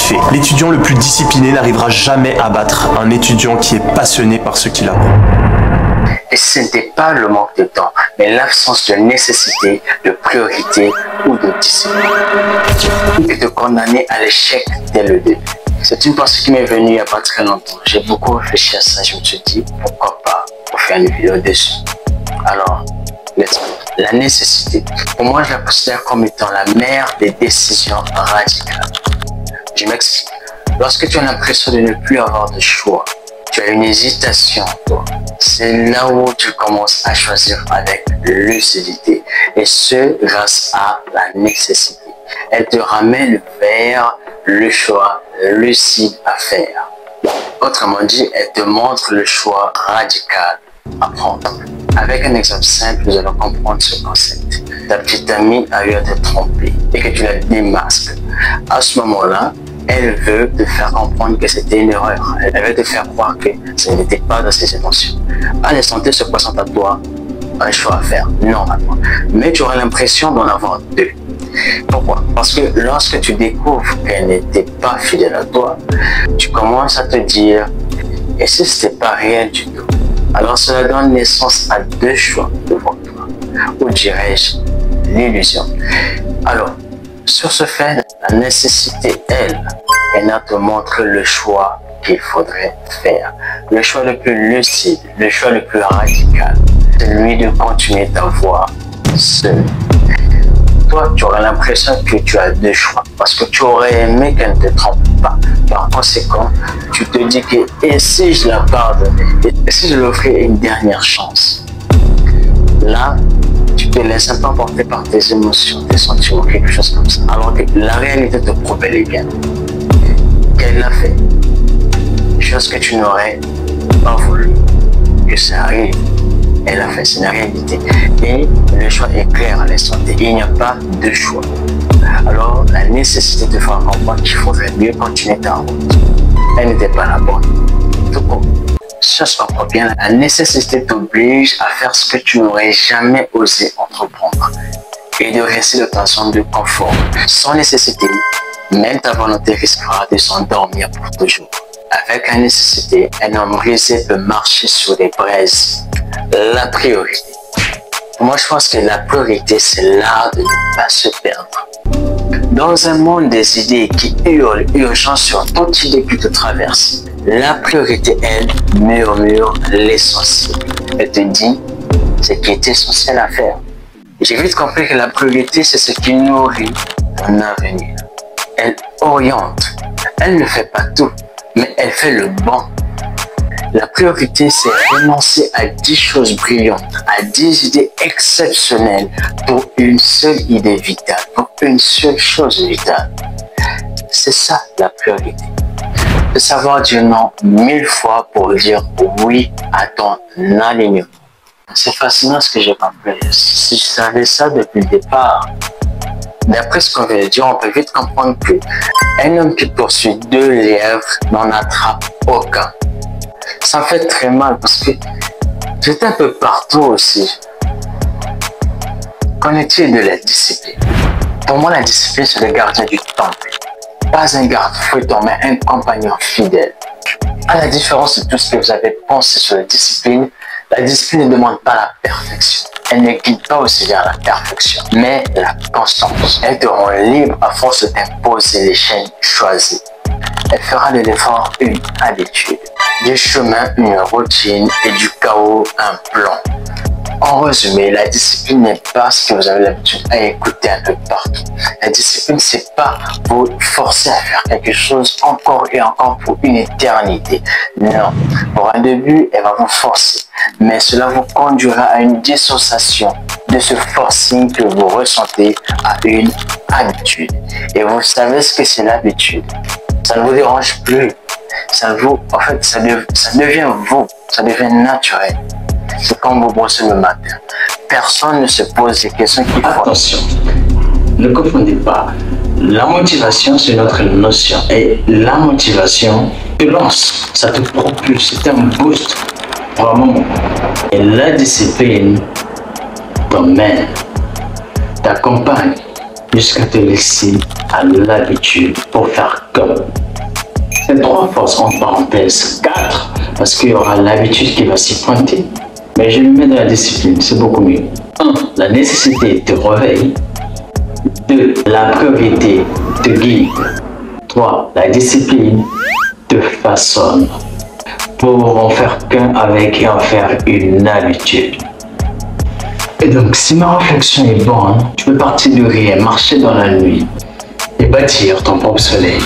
kiffer. L'étudiant le plus discipliné n'arrivera jamais à battre un étudiant qui est passionné par ce qu'il apprend. Et ce n'était pas le manque de temps, mais l'absence de nécessité, de priorité ou de discipline qui te condamnait à l'échec dès le début. C'est une pensée qui m'est venue il n'y a pas très longtemps. J'ai beaucoup réfléchi à ça. Je me suis dit, pourquoi pas pour faire une vidéo dessus. Alors, la nécessité. Pour moi, je la considère comme étant la mère des décisions radicales. Je m'explique. Lorsque tu as l'impression de ne plus avoir de choix, tu as une hésitation, c'est là où tu commences à choisir avec lucidité. Et ce, grâce à la nécessité. Elle te ramène vers le choix lucide à faire. Autrement dit, elle te montre le choix radical à prendre. Avec un exemple simple, nous allons comprendre ce concept. Ta petite amie a eu à te tromper et que tu la démasques. À ce moment-là, elle veut te faire comprendre que c'était une erreur. Elle veut te faire croire que ce n'était pas dans ses intentions. À l'instant T se présente à toi un choix à faire, normalement. Mais tu auras l'impression d'en avoir deux. Pourquoi? Parce que lorsque tu découvres qu'elle n'était pas fidèle à toi, tu commences à te dire, et si ce n'était pas réel du tout? Alors cela donne naissance à deux choix devant toi, ou dirais-je, l'illusion. Alors, sur ce fait, la nécessité, elle te montre le choix qu'il faudrait faire. Le choix le plus lucide, le choix le plus radical, celui de continuer ta voie seul. Toi, tu auras l'impression que tu as deux choix parce que tu aurais aimé qu'elle ne te trompe pas. Par conséquent, tu te dis que et si je la pardonnais, et si je lui offrais une dernière chance? Là, tu te laisses un peu emporter par tes émotions, tes sentiments, quelque chose comme ça. Alors que la réalité te prouve bel et bien qu'elle l'a fait. Chose que tu n'aurais pas voulu que ça arrive. Elle a fait, c'est une réalité. Et le choix est clair à l'instant T. Il n'y a pas de choix. Alors, la nécessité de faire comprendre qu'il faudrait mieux continuer ta route. Elle n'était pas la bonne. Tout court. Ça se comprend bien. La nécessité t'oblige à faire ce que tu n'aurais jamais osé entreprendre. Et de rester dans ta zone de confort. Sans nécessité, même ta volonté risquera de s'endormir pour toujours. Avec la nécessité, un homme brisé peut marcher sur des braises. La priorité. Moi, je pense que la priorité, c'est l'art de ne pas se perdre. Dans un monde des idées qui hurlent urgence sur toute idée qui te traverse, la priorité, elle, murmure l'essentiel. Elle te dit ce qui est essentiel à faire. J'ai vite compris que la priorité, c'est ce qui nourrit ton avenir. Elle oriente. Elle ne fait pas tout, mais elle fait le bon. La priorité, c'est renoncer à 10 choses brillantes, à 10 idées exceptionnelles pour une seule idée vitale, pour une seule chose vitale. C'est ça la priorité. De savoir dire non 1000 fois pour dire oui à ton alignement. C'est fascinant ce que j'ai compris. Si je savais ça depuis le départ, d'après ce qu'on vient de dire, on peut vite comprendre qu'un homme qui poursuit 2 lièvres n'en attrape aucun. Ça me fait très mal parce que j'étais un peu partout aussi. Qu'en est-il de la discipline? Pour moi, la discipline, c'est le gardien du temple. Pas un garde-fouille, mais un compagnon fidèle. À la différence de tout ce que vous avez pensé sur la discipline ne demande pas la perfection. Elle ne guide pas aussi vers la perfection, mais la constance. Elle te rend libre à force de t'imposer les chaînes choisies. Elle fera de l'effort une habitude, du chemin une routine et du chaos un plan. En résumé, la discipline n'est pas ce que vous avez l'habitude à écouter un peu partout. La discipline, c'est pas vous forcer à faire quelque chose encore et encore pour une éternité. Non, pour un début, elle va vous forcer, mais cela vous conduira à une dissociation de ce forcing que vous ressentez à une habitude. Et vous savez ce que c'est l'habitude. Ça ne vous dérange plus. Ça devient vous. Ça devient naturel. C'est comme vous brossez le matin. Personne ne se pose des questions qui font. Attention, ne confondez pas. La motivation, c'est notre notion. Et la motivation te lance, ça te propulse, c'est un boost. Vraiment. Et la discipline t'emmène, t'accompagne jusqu'à te laisser à l'habitude pour faire comme. C'est 3 forces entre parenthèses, 4, parce qu'il y aura l'habitude qui va s'y pointer. Mais je le mets dans la discipline, c'est beaucoup mieux. 1. La nécessité te réveille. 2. La priorité te guide. 3. La discipline te façonne pour en faire qu'un avec et en faire une habitude. Et donc, si ma réflexion est bonne, tu peux partir de rien, marcher dans la nuit et bâtir ton propre soleil.